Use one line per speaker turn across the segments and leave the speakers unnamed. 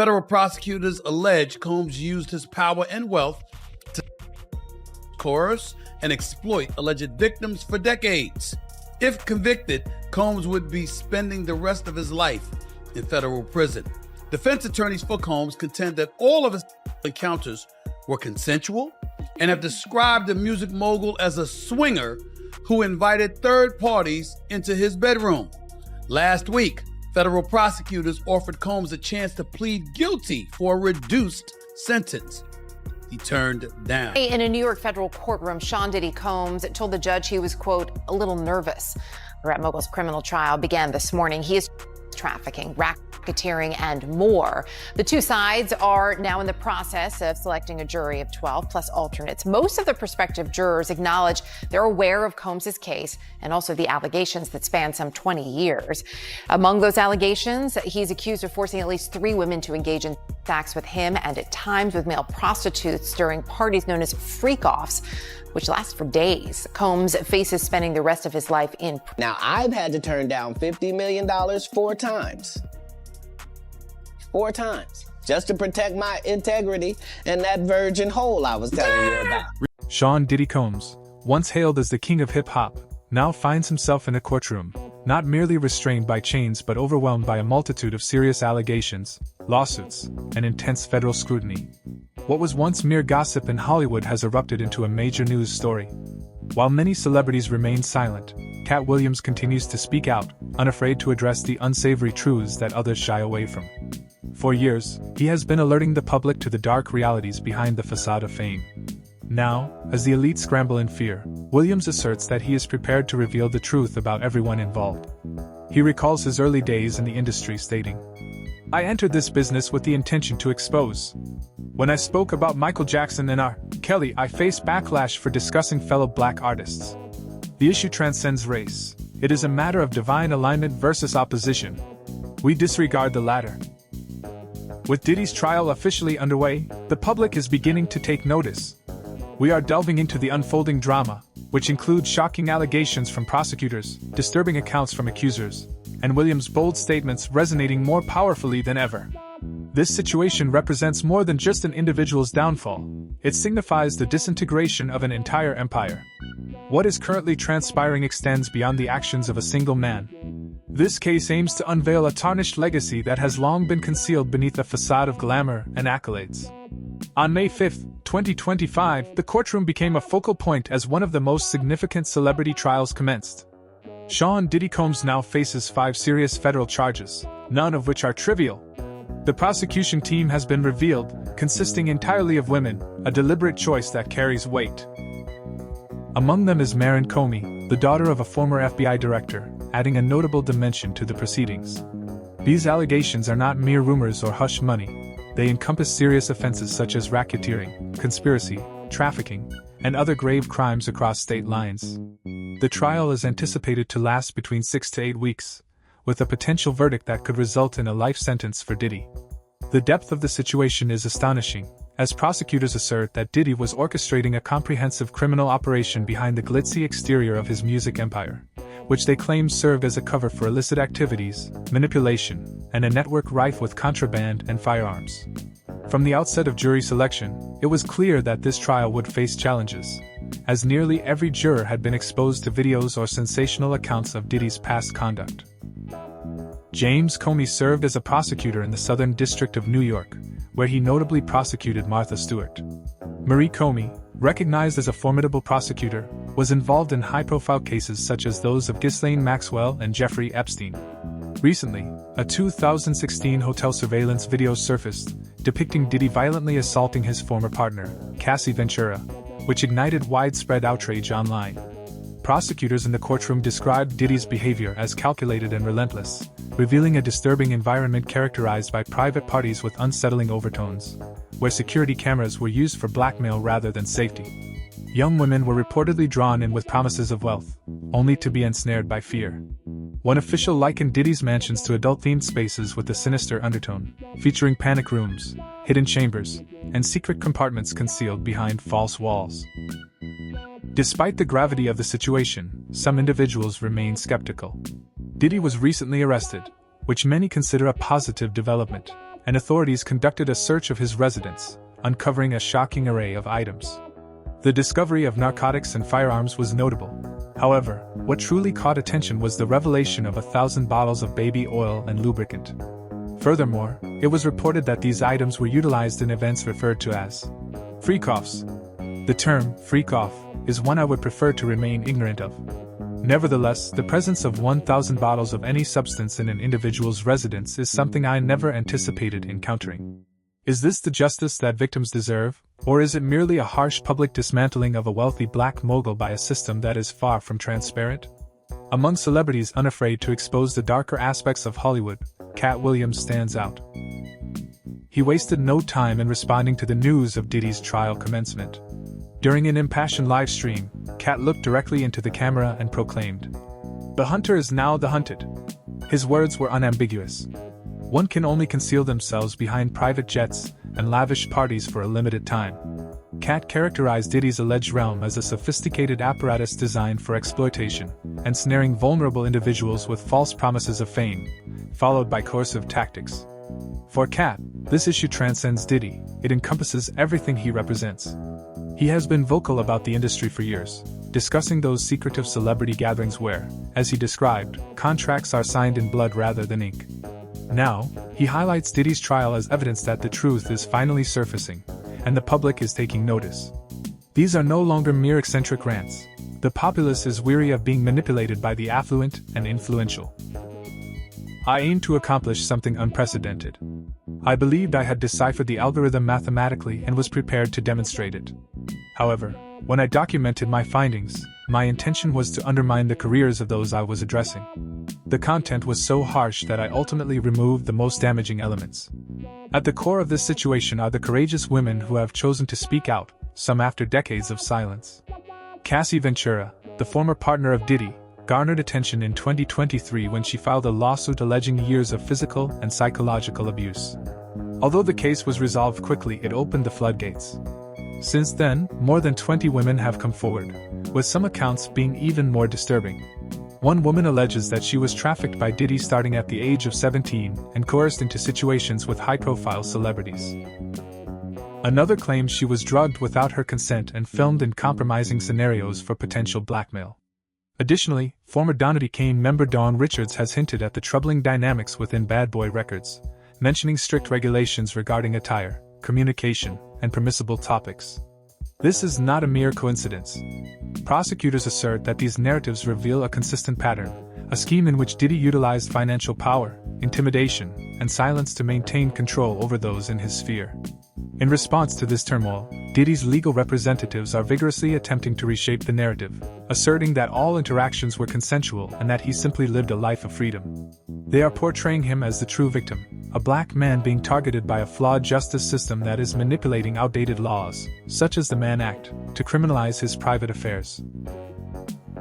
Federal prosecutors allege Combs used his power and wealth to coerce and exploit alleged victims for decades. If convicted, Combs would be spending the rest of his life in federal prison. Defense attorneys for Combs contend that all of his encounters were consensual and have described the music mogul as a swinger who invited third parties into his bedroom. Last week, federal prosecutors offered Combs a chance to plead guilty for a reduced sentence. He turned down.
In a New York federal courtroom, Sean Diddy Combs told the judge he was, quote, a little nervous. The rap mogul's criminal trial began this morning. He is trafficking, racketeering, and more. The two sides are now in the process of selecting a jury of 12 plus alternates. Most of the prospective jurors acknowledge they're aware of Combs' case and also the allegations that span some 20 years. Among those allegations, he's accused of forcing at least 3 women to engage in acts with him and at times with male prostitutes during parties known as freak-offs, which last for days. Combs faces spending the rest of his life in.
Now, I've had to turn down $50 million 4 times. 4 times. Just to protect my integrity and that virgin hole I was telling you about.
Sean Diddy Combs, once hailed as the king of hip-hop, now finds himself in a courtroom, not merely restrained by chains but overwhelmed by a multitude of serious allegations, lawsuits, and intense federal scrutiny. What was once mere gossip in Hollywood has erupted into a major news story. While many celebrities remain silent, Katt Williams continues to speak out, unafraid to address the unsavory truths that others shy away from. For years, he has been alerting the public to the dark realities behind the facade of fame. Now, as the elite scramble in fear, Williams asserts that he is prepared to reveal the truth about everyone involved. He recalls his early days in the industry, stating, "I entered this business with the intention to expose. When I spoke about Michael Jackson and R. Kelly, I faced backlash for discussing fellow black artists. The issue transcends race. It is a matter of divine alignment versus opposition. We disregard the latter." With Diddy's trial officially underway, the public is beginning to take notice. We are delving into the unfolding drama, which includes shocking allegations from prosecutors, disturbing accounts from accusers, and Williams' bold statements resonating more powerfully than ever. This situation represents more than just an individual's downfall. It signifies the disintegration of an entire empire. What is currently transpiring extends beyond the actions of a single man. This case aims to unveil a tarnished legacy that has long been concealed beneath a facade of glamour and accolades. On May 5, 2025, the courtroom became a focal point as one of the most significant celebrity trials commenced. Sean Diddy Combs now faces 5 serious federal charges, none of which are trivial. The prosecution team has been revealed, consisting entirely of women, a deliberate choice that carries weight. Among them is Maren Comey, the daughter of a former FBI director, adding a notable dimension to the proceedings. These allegations are not mere rumors or hush money. They encompass serious offenses such as racketeering, conspiracy, trafficking, and other grave crimes across state lines. The trial is anticipated to last between 6 to 8 weeks, with a potential verdict that could result in a life sentence for Diddy. The depth of the situation is astonishing, as prosecutors assert that Diddy was orchestrating a comprehensive criminal operation behind the glitzy exterior of his music empire, which they claim served as a cover for illicit activities, manipulation, and a network rife with contraband and firearms. From the outset of jury selection, it was clear that this trial would face challenges, as nearly every juror had been exposed to videos or sensational accounts of Diddy's past conduct. James Comey served as a prosecutor in the Southern District of New York, where he notably prosecuted Martha Stewart. Marie Comey, recognized as a formidable prosecutor, was involved in high-profile cases such as those of Ghislaine Maxwell and Jeffrey Epstein. Recently, a 2016 hotel surveillance video surfaced, depicting Diddy violently assaulting his former partner, Cassie Ventura, which ignited widespread outrage online. Prosecutors in the courtroom described Diddy's behavior as calculated and relentless, revealing a disturbing environment characterized by private parties with unsettling overtones, where security cameras were used for blackmail rather than safety. Young women were reportedly drawn in with promises of wealth, only to be ensnared by fear. One official likened Diddy's mansions to adult-themed spaces with a sinister undertone, featuring panic rooms, hidden chambers, and secret compartments concealed behind false walls. Despite the gravity of the situation, some individuals remain skeptical. Diddy was recently arrested, which many consider a positive development, and authorities conducted a search of his residence, uncovering a shocking array of items. The discovery of narcotics and firearms was notable. However, what truly caught attention was the revelation of 1,000 bottles of baby oil and lubricant. Furthermore, it was reported that these items were utilized in events referred to as freak-offs. The term freak-off is one I would prefer to remain ignorant of. Nevertheless, the presence of 1,000 bottles of any substance in an individual's residence is something I never anticipated encountering. Is this the justice that victims deserve, or is it merely a harsh public dismantling of a wealthy black mogul by a system that is far from transparent? Among celebrities unafraid to expose the darker aspects of Hollywood, Katt Williams stands out. He wasted no time in responding to the news of Diddy's trial commencement. During an impassioned live stream, Katt looked directly into the camera and proclaimed, "The hunter is now the hunted." His words were unambiguous. One can only conceal themselves behind private jets and lavish parties for a limited time. Katt characterized Diddy's alleged realm as a sophisticated apparatus designed for exploitation, ensnaring vulnerable individuals with false promises of fame, followed by coercive tactics. For Katt, this issue transcends Diddy, it encompasses everything he represents. He has been vocal about the industry for years, discussing those secretive celebrity gatherings where, as he described, contracts are signed in blood rather than ink. Now, he highlights Diddy's trial as evidence that the truth is finally surfacing, and the public is taking notice. These are no longer mere eccentric rants. The populace is weary of being manipulated by the affluent and influential. I aimed to accomplish something unprecedented. I believed I had deciphered the algorithm mathematically and was prepared to demonstrate it. However, when I documented my findings, my intention was to undermine the careers of those I was addressing. The content was so harsh that I ultimately removed the most damaging elements. At the core of this situation are the courageous women who have chosen to speak out, some after decades of silence. Cassie Ventura, the former partner of Diddy, garnered attention in 2023 when she filed a lawsuit alleging years of physical and psychological abuse. Although the case was resolved quickly, it opened the floodgates. Since then, more than 20 women have come forward, with some accounts being even more disturbing. One woman alleges that she was trafficked by Diddy starting at the age of 17 and coerced into situations with high-profile celebrities. Another claims she was drugged without her consent and filmed in compromising scenarios for potential blackmail. Additionally, former Diddy Kane member Dawn Richards has hinted at the troubling dynamics within Bad Boy Records, mentioning strict regulations regarding attire, communication, and permissible topics. This is not a mere coincidence. Prosecutors assert that these narratives reveal a consistent pattern, a scheme in which Diddy utilized financial power, intimidation, and silence to maintain control over those in his sphere. In response to this turmoil, Diddy's legal representatives are vigorously attempting to reshape the narrative, asserting that all interactions were consensual and that he simply lived a life of freedom. They are portraying him as the true victim, a black man being targeted by a flawed justice system that is manipulating outdated laws, such as the Mann Act, to criminalize his private affairs.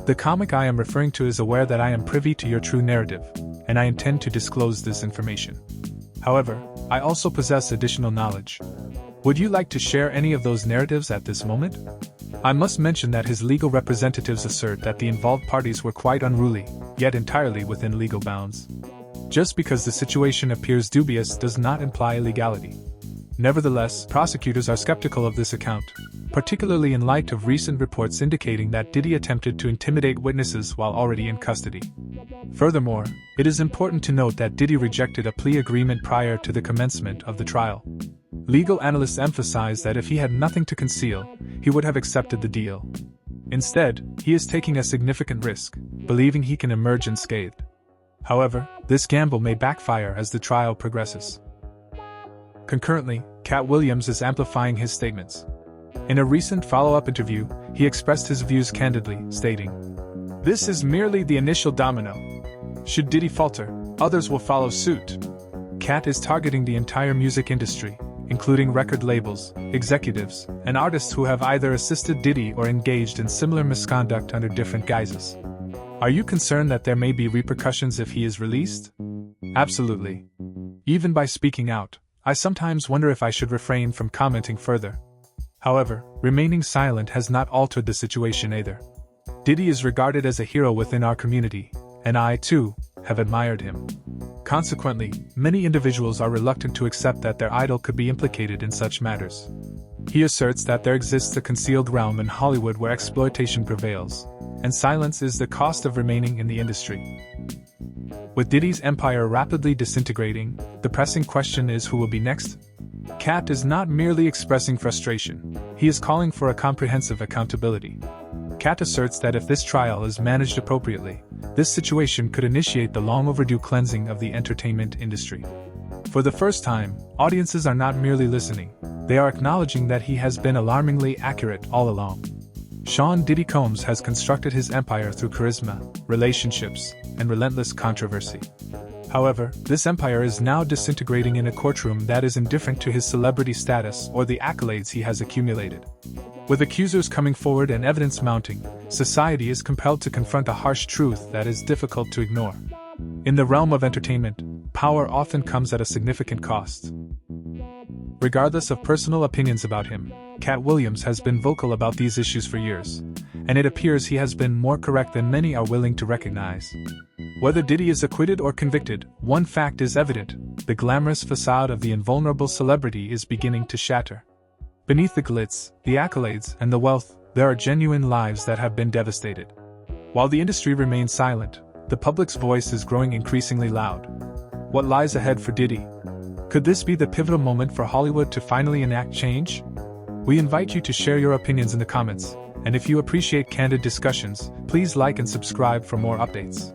The comic I am referring to is aware that I am privy to your true narrative, and I intend to disclose this information. However, I also possess additional knowledge. Would you like to share any of those narratives at this moment? I must mention that his legal representatives assert that the involved parties were quite unruly, yet entirely within legal bounds. Just because the situation appears dubious does not imply illegality. Nevertheless, prosecutors are skeptical of this account, particularly in light of recent reports indicating that Diddy attempted to intimidate witnesses while already in custody. Furthermore, it is important to note that Diddy rejected a plea agreement prior to the commencement of the trial. Legal analysts emphasize that if he had nothing to conceal, he would have accepted the deal. Instead, he is taking a significant risk, believing he can emerge unscathed. However, this gamble may backfire as the trial progresses. Concurrently, Katt Williams is amplifying his statements. In a recent follow-up interview, he expressed his views candidly, stating, "This is merely the initial domino. Should Diddy falter, others will follow suit." Katt is targeting the entire music industry, including record labels, executives, and artists who have either assisted Diddy or engaged in similar misconduct under different guises. Are you concerned that there may be repercussions if he is released? Absolutely. Even by speaking out, I sometimes wonder if I should refrain from commenting further. However, remaining silent has not altered the situation either. Diddy is regarded as a hero within our community, and I, too, have admired him. Consequently, many individuals are reluctant to accept that their idol could be implicated in such matters. He asserts that there exists a concealed realm in Hollywood where exploitation prevails, and silence is the cost of remaining in the industry. With Diddy's empire rapidly disintegrating, the pressing question is who will be next? Katt is not merely expressing frustration, he is calling for a comprehensive accountability. Katt asserts that if this trial is managed appropriately, this situation could initiate the long overdue cleansing of the entertainment industry. For the first time, audiences are not merely listening, they are acknowledging that he has been alarmingly accurate all along. Sean Diddy Combs has constructed his empire through charisma, relationships, and relentless controversy. However, this empire is now disintegrating in a courtroom that is indifferent to his celebrity status or the accolades he has accumulated. With accusers coming forward and evidence mounting, society is compelled to confront a harsh truth that is difficult to ignore. In the realm of entertainment, power often comes at a significant cost. Regardless of personal opinions about him, Katt Williams has been vocal about these issues for years, and it appears he has been more correct than many are willing to recognize. Whether Diddy is acquitted or convicted, one fact is evident: the glamorous facade of the invulnerable celebrity is beginning to shatter. Beneath the glitz, the accolades, and the wealth, there are genuine lives that have been devastated. While the industry remains silent, the public's voice is growing increasingly loud. What lies ahead for Diddy? Could this be the pivotal moment for Hollywood to finally enact change? We invite you to share your opinions in the comments, and if you appreciate candid discussions, please like and subscribe for more updates.